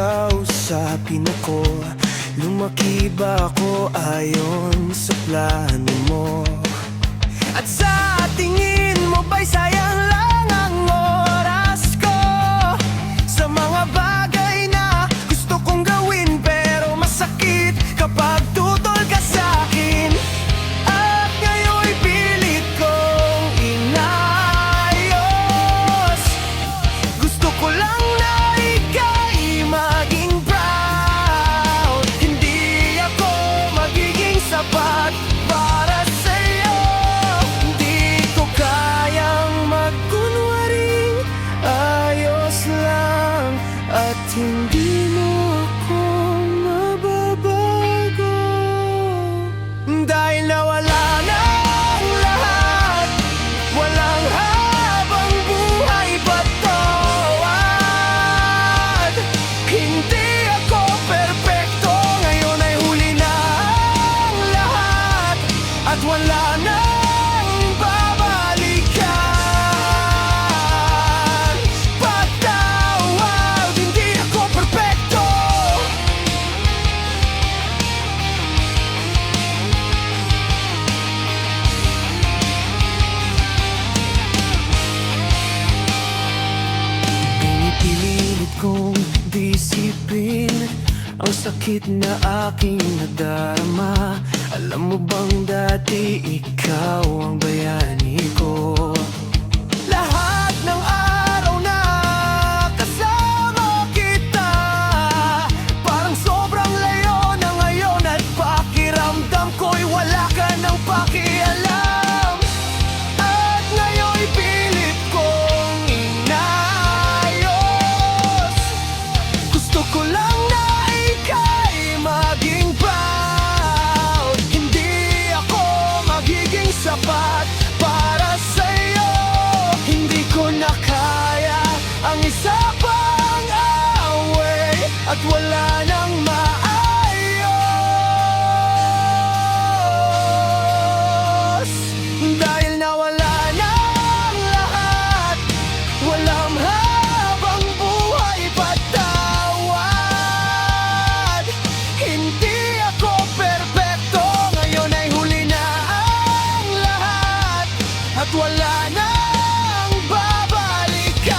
kausapin ako? Lumaki ba ako ayon sa plano mo? At sa tingin mo ba'y sayang lang ang oras ko sa mga bagay na gusto kong gawin, pero masakit kapag tutol ka sa'kin? At ngayon'y pilit kong inayos. Gusto ko lang na ika'y maging proud. Hindi ako magiging sapat para sa'yo. Hindi ko kayang magkunwaring ayos lang at hindi mo ako mababago. Dahil nawala na ang lahat, walang habang buhay patawad. Hindi ako perpekto, ngayon ay huli na ang lahat at wala nang babalikan. Patawad, hindi ako perpekto. Pinipilit kong disipin ang sakit na aking nadarama. Alam mo bang dati ikaw ang bayani ko? Lahat ng araw na kasama kita, parang sobrang layo na ngayon, at pakiramdam ko'y wala ka ng pakialam. At ngayon'y pilit kong inayos. Gusto ko lang na ika'y maging proud. Hindi ako magiging sapat para sa'yo. Hindi ko na kaya ang isa pang away at wala nang maayos. Dahil nawala na ang lahat, walang habang buhay patawad. Hindi ako perpekto, ngayon ay huli na ang lahat at wala nang babalikan.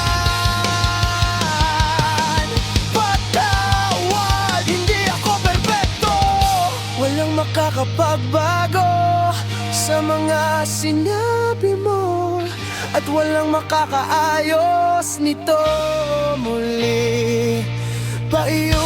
Patawad, hindi ako perpekto. Walang makakapagbago sa mga sinabi mo, at walang makakaayos nito muli pa iyo.